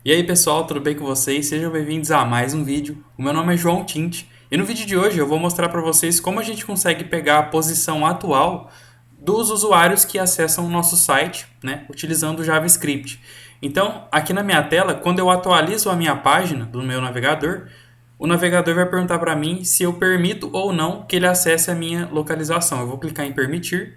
E aí pessoal, tudo bem com vocês? Sejam bem-vindos a mais um vídeo. O meu nome é João Tint e no vídeo de hoje eu vou mostrar para vocês como a gente consegue pegar a posição atual dos usuários que acessam o nosso site, né, utilizando o JavaScript. Então, aqui na minha tela, quando eu atualizo a minha página do meu navegador, o navegador vai perguntar para mim se eu permito ou não que ele acesse a minha localização. Eu vou clicar em permitir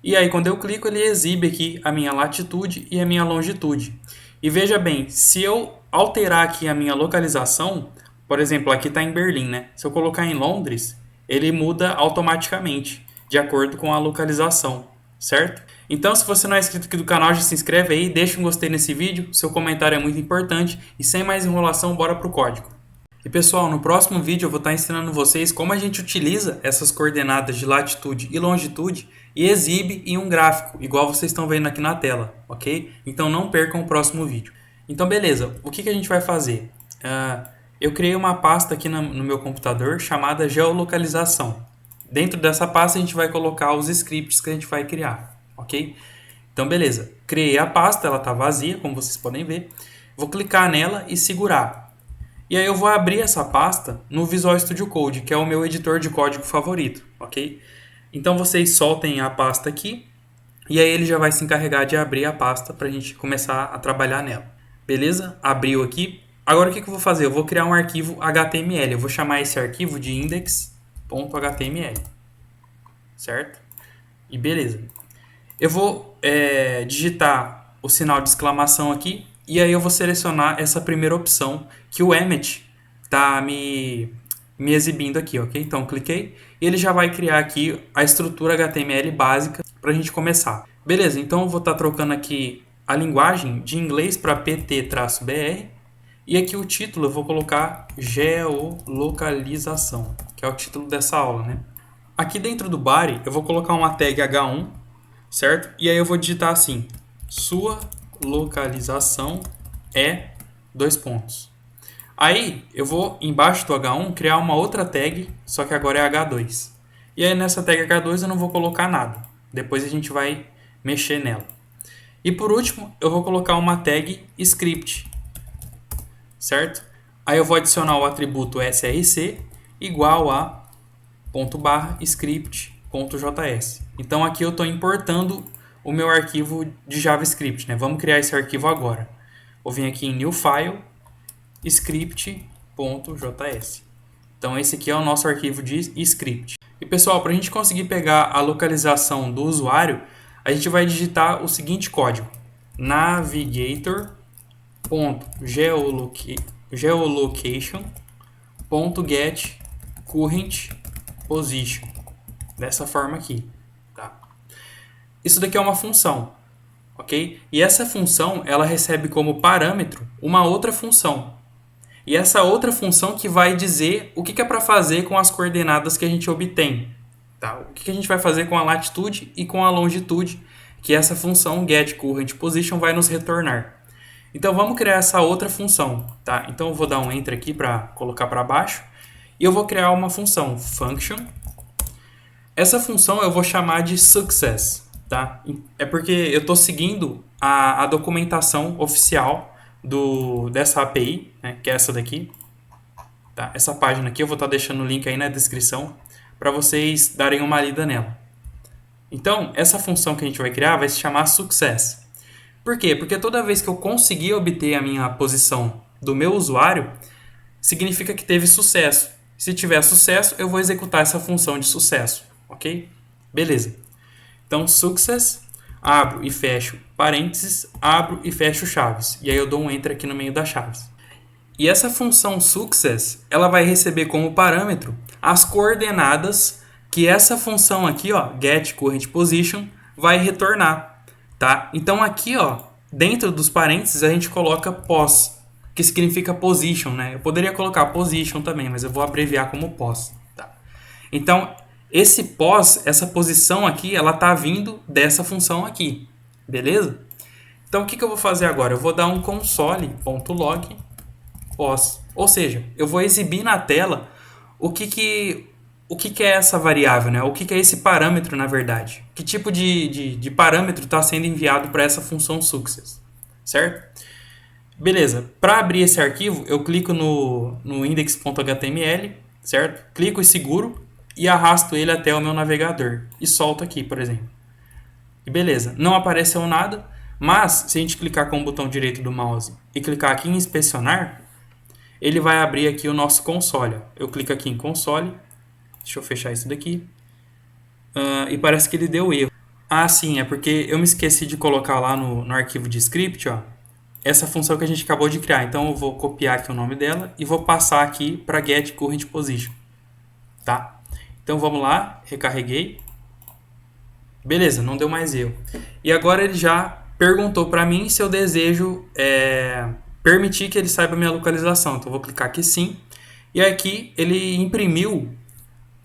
e aí quando eu clico ele exibe aqui a minha latitude e a minha longitude. E veja bem, se eu alterar aqui a minha localização, por exemplo, aqui está em Berlim, né? Se eu colocar em Londres, ele muda automaticamente, de acordo com a localização, certo? Então, se você não é inscrito aqui do canal, já se inscreve aí, deixa um gostei nesse vídeo, seu comentário é muito importante. E sem mais enrolação, bora pro código. E pessoal, no próximo vídeo eu vou estar ensinando vocês como a gente utiliza essas coordenadas de latitude e longitude e exibe em um gráfico, igual vocês estão vendo aqui na tela, ok? Então não percam o próximo vídeo. Então beleza, o que a gente vai fazer? Eu criei uma pasta aqui no meu computador chamada geolocalização. Dentro dessa pasta a gente vai colocar os scripts que a gente vai criar, ok? Então beleza, criei a pasta, ela está vazia, como vocês podem ver. Vou clicar nela e segurar. E aí eu vou abrir essa pasta no Visual Studio Code, que é o meu editor de código favorito, ok? Então vocês soltem a pasta aqui e aí ele já vai se encarregar de abrir a pasta para a gente começar a trabalhar nela. Beleza? Abriu aqui. Agora o que eu vou fazer? Eu vou criar um arquivo HTML. Eu vou chamar esse arquivo de index.html, certo? E beleza. Eu vou digitar o sinal de exclamação aqui e aí eu vou selecionar essa primeira opção que o Emmet está me exibindo aqui, ok? Então cliquei e ele já vai criar aqui a estrutura HTML básica para a gente começar. Beleza, então eu vou estar trocando aqui a linguagem de inglês para PT-BR e aqui o título eu vou colocar geolocalização, que é o título dessa aula, né? Aqui dentro do body eu vou colocar uma tag H1, certo? E aí eu vou digitar assim, sua localização é ... Aí eu vou embaixo do H1 criar uma outra tag, só que agora é H2. E aí nessa tag H2 eu não vou colocar nada. Depois a gente vai mexer nela. E por último eu vou colocar uma tag script, certo? Aí eu vou adicionar o atributo src igual a .script.js. Então aqui eu estou importando o meu arquivo de JavaScript, né? Vamos criar esse arquivo agora. Vou vir aqui em New File, script.js. Então esse aqui é o nosso arquivo de script. E pessoal, para a gente conseguir pegar a localização do usuário, a gente vai digitar o seguinte código: navigator.geolocation.getCurrentPosition. Dessa forma aqui, tá? Isso daqui é uma função, ok? E essa função, ela recebe como parâmetro uma outra função. E essa outra função que vai dizer o que é para fazer com as coordenadas que a gente obtém, tá? O que a gente vai fazer com a latitude e com a longitude que essa função getCurrentPosition vai nos retornar. Então vamos criar essa outra função, tá? Então eu vou dar um enter aqui para colocar para baixo e eu vou criar uma função function. Essa função eu vou chamar de success, tá? É porque eu estou seguindo a documentação oficial dessa API, né, que é essa daqui. Tá? Essa página aqui eu vou estar deixando o link aí na descrição para vocês darem uma lida nela. Então, essa função que a gente vai criar vai se chamar success. Por quê? Porque toda vez que eu conseguir obter a minha posição do meu usuário, significa que teve sucesso. Se tiver sucesso, eu vou executar essa função de sucesso, ok? Beleza. Então, success, abro e fecho parênteses, abro e fecho chaves. E aí eu dou um enter aqui no meio das chaves. E essa função success, ela vai receber como parâmetro as coordenadas que essa função aqui, ó, getCurrentPosition, vai retornar, tá? Então aqui, ó, dentro dos parênteses a gente coloca pos, que significa position, né? Eu poderia colocar position também, mas eu vou abreviar como pos, tá? Então, esse pos, essa posição aqui, ela tá vindo dessa função aqui, beleza? Então, o que eu vou fazer agora? Eu vou dar um console.log pos, ou seja, eu vou exibir na tela o que é essa variável, né? O que é esse parâmetro, na verdade? Que tipo de parâmetro está sendo enviado para essa função success, certo? Beleza, para abrir esse arquivo, eu clico no index.html, certo? Clico e seguro e arrasto ele até o meu navegador e solto aqui, por exemplo. E beleza, não apareceu nada, mas se a gente clicar com o botão direito do mouse e clicar aqui em inspecionar, ele vai abrir aqui o nosso console. Eu clico aqui em console, deixa eu fechar isso daqui, e parece que ele deu erro. Ah, sim, é porque eu me esqueci de colocar lá no arquivo de script, ó, essa função que a gente acabou de criar. Então eu vou copiar aqui o nome dela e vou passar aqui para get current position, tá? Então vamos lá, recarreguei. Beleza, não deu mais erro. E agora ele já perguntou para mim se eu desejo permitir que ele saiba a minha localização. Então eu vou clicar aqui sim. E aqui ele imprimiu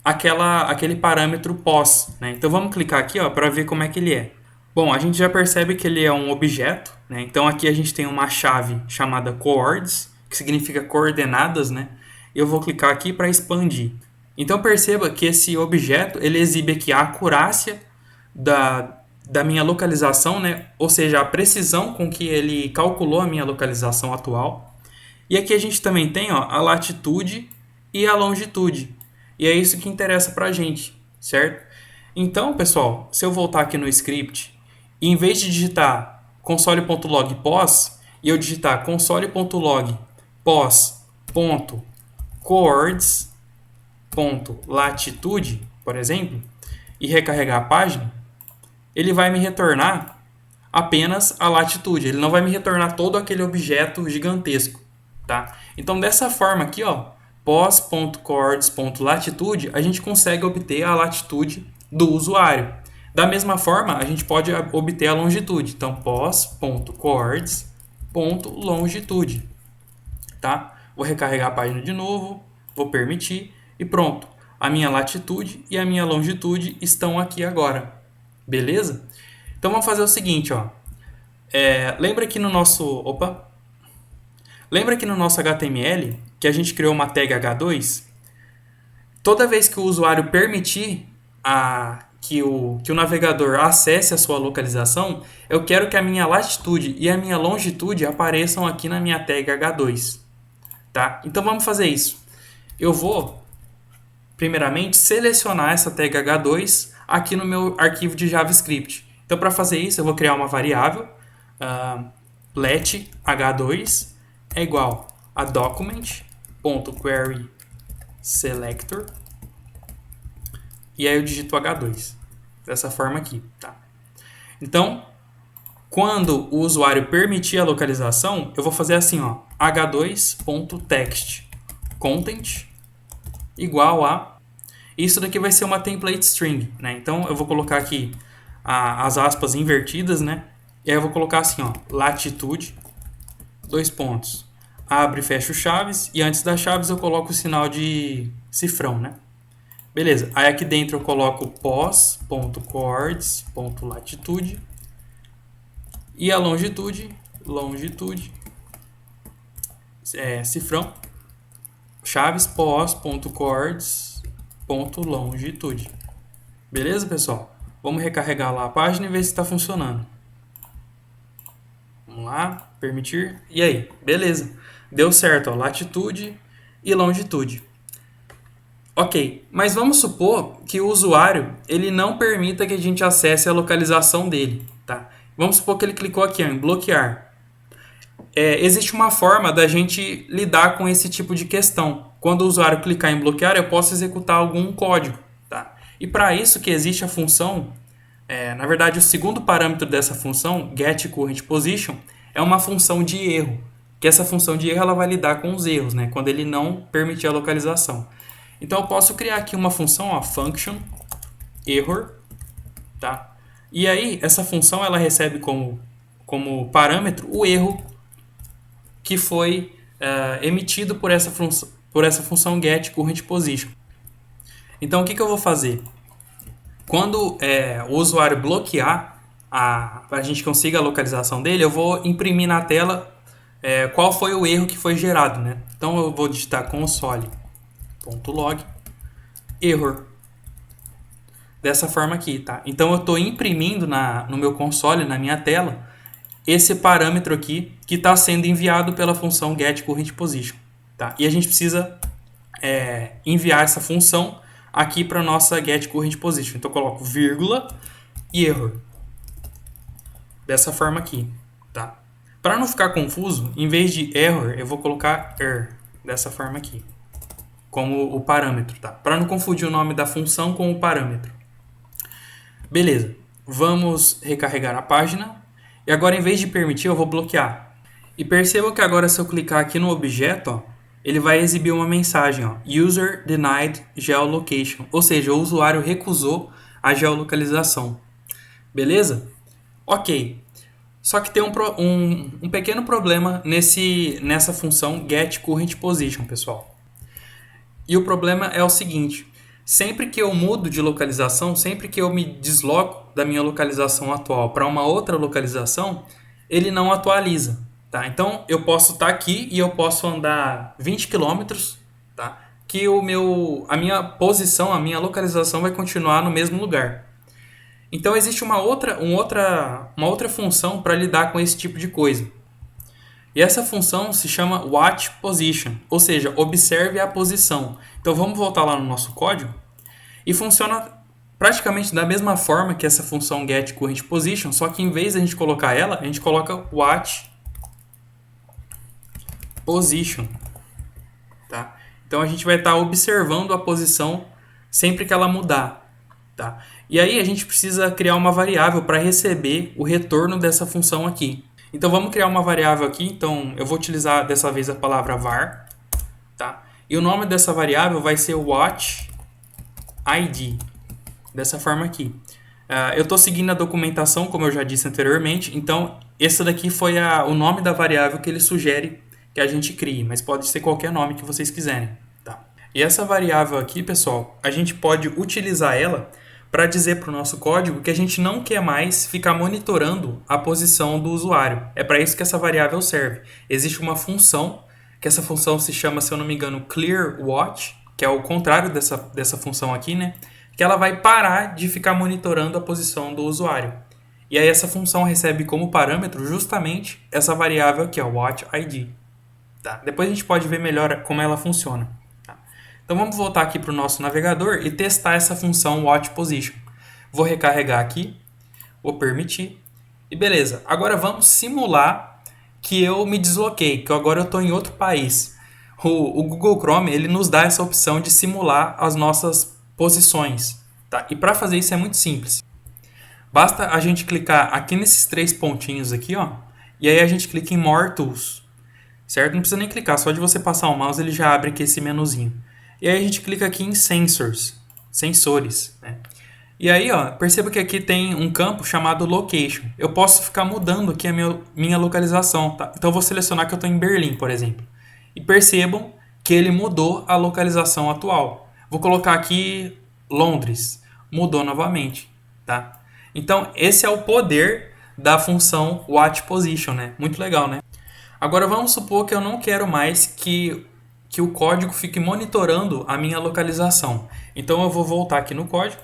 aquele parâmetro pos, né? Então vamos clicar aqui para ver como é que ele é. Bom, a gente já percebe que ele é um objeto, né? Então aqui a gente tem uma chave chamada coords, que significa coordenadas, né? Eu vou clicar aqui para expandir. Então perceba que esse objeto ele exibe aqui a acurácia da minha localização, né? Ou seja, a precisão com que ele calculou a minha localização atual. E aqui a gente também tem a latitude e a longitude. E é isso que interessa para a gente, certo? Então, pessoal, se eu voltar aqui no script, e em vez de digitar console.log pos, e eu digitar console.log pos.coords.latitude, por exemplo, e recarregar a página, ele vai me retornar apenas a latitude. Ele não vai me retornar todo aquele objeto gigantesco, tá? Então, dessa forma aqui, pos.coords.latitude, a gente consegue obter a latitude do usuário. Da mesma forma, a gente pode obter a longitude. Então, pos.coords.longitude, tá? Vou recarregar a página de novo, vou permitir e pronto. A minha latitude e a minha longitude estão aqui agora. Beleza? Então vamos fazer o seguinte, lembra que no nosso HTML que a gente criou uma tag H2? Toda vez que o usuário permitir que o navegador acesse a sua localização, eu quero que a minha latitude e a minha longitude apareçam aqui na minha tag H2. Tá? Então vamos fazer isso. Eu vou, primeiramente, selecionar essa tag H2 aqui no meu arquivo de JavaScript. Então, para fazer isso, eu vou criar uma variável let h2 é igual a document.querySelector e aí eu digito h2 dessa forma aqui, tá? Então, quando o usuário permitir a localização, eu vou fazer assim, h2.text content igual a... Isso daqui vai ser uma template string, né? Então, eu vou colocar aqui as aspas invertidas, né? E aí eu vou colocar assim, latitude, dois pontos, abre e fecha chaves, e antes das chaves eu coloco o sinal de cifrão, né? Beleza, aí aqui dentro eu coloco pos.coords.latitude e a longitude, cifrão, chaves pos.coords.longitude. Beleza, pessoal? Vamos recarregar lá a página e ver se está funcionando. Vamos lá, permitir. E aí, beleza. Deu certo, latitude e longitude. Ok, mas vamos supor que o usuário ele não permita que a gente acesse a localização dele. Tá? Vamos supor que ele clicou aqui em bloquear. Existe uma forma da gente lidar com esse tipo de questão. Quando o usuário clicar em bloquear, eu posso executar algum código. Tá? E para isso que existe a função, na verdade o segundo parâmetro dessa função, getCurrentPosition, é uma função de erro. Que essa função de erro ela vai lidar com os erros, né? Quando ele não permitir a localização. Então eu posso criar aqui uma função, function error, tá? E aí essa função ela recebe como parâmetro o erro que foi emitido por essa função getCurrentPosition. Então o que eu vou fazer? Quando o usuário bloquear para a gente consiga a localização dele, eu vou imprimir na tela qual foi o erro que foi gerado, né? Então eu vou digitar console.log error dessa forma aqui, tá? Então eu estou imprimindo no meu console, na minha tela, esse parâmetro aqui que está sendo enviado pela função getCurrentPosition. Tá? E a gente precisa enviar essa função aqui para a nossa getCurrentPosition. Então eu coloco vírgula e error. Dessa forma aqui. Tá? Para não ficar confuso, em vez de error, eu vou colocar er. Dessa forma aqui. Como o parâmetro. Tá? Para não confundir o nome da função com o parâmetro. Beleza. Vamos recarregar a página. E agora, em vez de permitir, eu vou bloquear. E perceba que agora, se eu clicar aqui no objeto, ó, ele vai exibir uma mensagem, ó, User Denied Geolocation. Ou seja, o usuário recusou a geolocalização. Beleza? Ok. Só que tem um pequeno problema nessa função getCurrentPosition, pessoal. E o problema é o seguinte. Sempre que eu mudo de localização, sempre que eu me desloco da minha localização atual para uma outra localização, ele não atualiza. Tá? Então, eu posso estar aqui e eu posso andar 20 km, tá? Que a minha posição, a minha localização vai continuar no mesmo lugar. Então, existe uma outra função para lidar com esse tipo de coisa. E essa função se chama watchPosition, ou seja, observe a posição. Então vamos voltar lá no nosso código e funciona praticamente da mesma forma que essa função getCurrentPosition, só que em vez de a gente colocar ela, a gente coloca watchPosition. Tá? Então a gente vai estar observando a posição sempre que ela mudar. Tá? E aí a gente precisa criar uma variável para receber o retorno dessa função aqui. Então vamos criar uma variável aqui. Então eu vou utilizar dessa vez a palavra var. Tá? E o nome dessa variável vai ser watchID. Dessa forma aqui. Eu estou seguindo a documentação, como eu já disse anteriormente. Então esse daqui foi o nome da variável que ele sugere que a gente crie. Mas pode ser qualquer nome que vocês quiserem. Tá? E essa variável aqui, pessoal, a gente pode utilizar ela para dizer para o nosso código que a gente não quer mais ficar monitorando a posição do usuário. É para isso que essa variável serve. Existe uma função, que essa função se chama, se eu não me engano, clearWatch, que é o contrário dessa função aqui, né? Que ela vai parar de ficar monitorando a posição do usuário. E aí essa função recebe como parâmetro justamente essa variável aqui, ó, watchID. Tá? Depois a gente pode ver melhor como ela funciona. Então vamos voltar aqui para o nosso navegador e testar essa função watchPosition. Vou recarregar aqui, vou permitir e beleza. Agora vamos simular que eu me desloquei, que agora eu estou em outro país. O Google Chrome ele nos dá essa opção de simular as nossas posições. Tá? E para fazer isso é muito simples. Basta a gente clicar aqui nesses 3 pontinhos aqui, ó, e aí a gente clica em More Tools. Certo? Não precisa nem clicar, só de você passar o mouse ele já abre aqui esse menuzinho. E aí a gente clica aqui em Sensors, sensores. Né? E aí, ó, perceba que aqui tem um campo chamado Location. Eu posso ficar mudando aqui a minha localização. Tá? Então eu vou selecionar que eu estou em Berlim, por exemplo. E percebam que ele mudou a localização atual. Vou colocar aqui Londres. Mudou novamente. Tá? Então esse é o poder da função watchPosition. Né? Muito legal, né? Agora vamos supor que eu não quero mais que o código fique monitorando a minha localização. Então eu vou voltar aqui no código.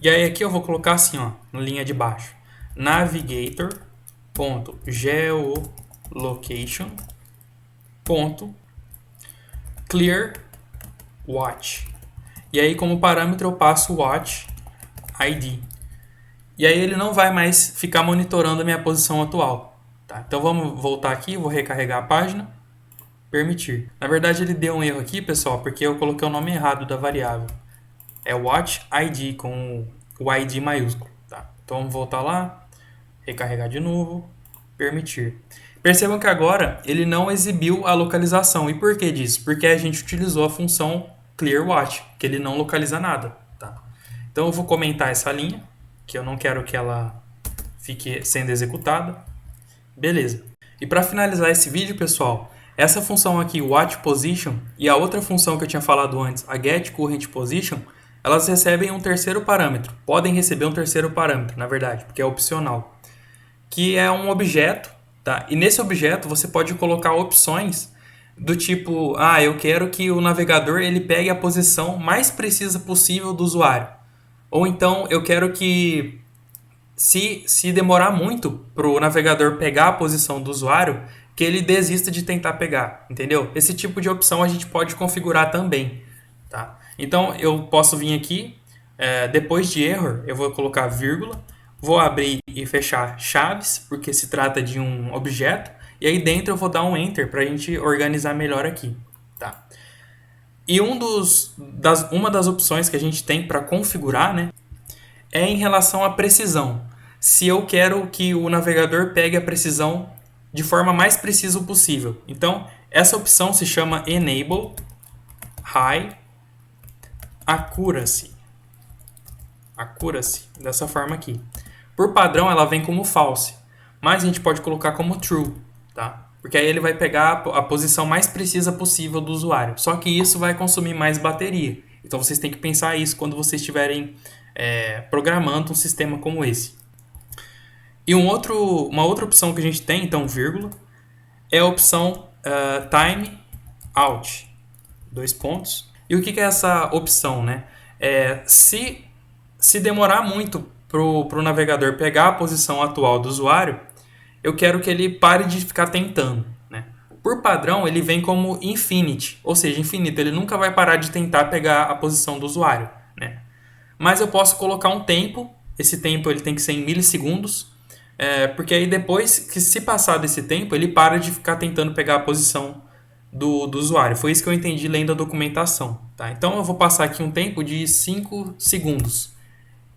E aí aqui eu vou colocar assim, ó, na linha de baixo. Navigator.geolocation.clearWatch. E aí como parâmetro eu passo o watchID. E aí ele não vai mais ficar monitorando a minha posição atual. Tá? Então vamos voltar aqui, vou recarregar a página. Permitir. Na verdade ele deu um erro aqui, pessoal, porque eu coloquei o nome errado da variável. É watchID com o ID maiúsculo. Tá? Então vamos voltar lá, recarregar de novo, permitir. Percebam que agora ele não exibiu a localização. E por que disso? Porque a gente utilizou a função clearWatch, que ele não localiza nada. Tá? Então eu vou comentar essa linha, que eu não quero que ela fique sendo executada. Beleza. E para finalizar esse vídeo, pessoal, essa função aqui, watchPosition, e a outra função que eu tinha falado antes, a getCurrentPosition, elas recebem um terceiro parâmetro. Podem receber um terceiro parâmetro, na verdade, porque é opcional. Que é um objeto, tá? E nesse objeto você pode colocar opções do tipo, eu quero que o navegador ele pegue a posição mais precisa possível do usuário. Ou então eu quero que se demorar muito para o navegador pegar a posição do usuário, que ele desista de tentar pegar, entendeu? Esse tipo de opção a gente pode configurar também, tá? Então eu posso vir aqui, depois de error, eu vou colocar vírgula, vou abrir e fechar chaves, porque se trata de um objeto, e aí dentro eu vou dar um enter para a gente organizar melhor aqui, tá? E uma das opções que a gente tem para configurar, né, é em relação à precisão. Se eu quero que o navegador pegue a precisão de forma mais precisa possível. Então, essa opção se chama Enable High Accuracy. Accuracy, dessa forma aqui. Por padrão, ela vem como false, mas a gente pode colocar como true, tá? Porque aí ele vai pegar a posição mais precisa possível do usuário. Só que isso vai consumir mais bateria. Então vocês têm que pensar isso quando vocês estiverem programando um sistema como esse. E uma outra opção que a gente tem, então, vírgula, é a opção time out. 2 pontos. E o que é essa opção, né? Se demorar muito para o navegador pegar a posição atual do usuário, eu quero que ele pare de ficar tentando, né? Por padrão, ele vem como infinite, ou seja, infinito. Ele nunca vai parar de tentar pegar a posição do usuário, né? Mas eu posso colocar um tempo. Esse tempo ele tem que ser em milissegundos, porque aí depois que se passar desse tempo, ele para de ficar tentando pegar a posição do usuário. Foi isso que eu entendi lendo a documentação, tá? Então eu vou passar aqui um tempo de 5 segundos.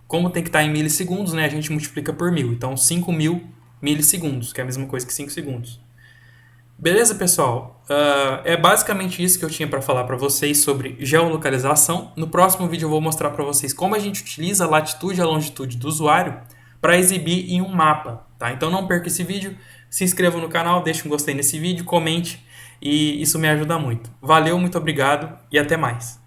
Como tem que estar em milissegundos, né, a gente multiplica por 1000. Então 5.000 milissegundos, que é a mesma coisa que 5 segundos. Beleza, pessoal? É basicamente isso que eu tinha para falar para vocês sobre geolocalização. No próximo vídeo eu vou mostrar para vocês como a gente utiliza a latitude e a longitude do usuário para exibir em um mapa, tá? Então não perca esse vídeo, se inscreva no canal, deixe um gostei nesse vídeo, comente, e isso me ajuda muito. Valeu, muito obrigado e até mais.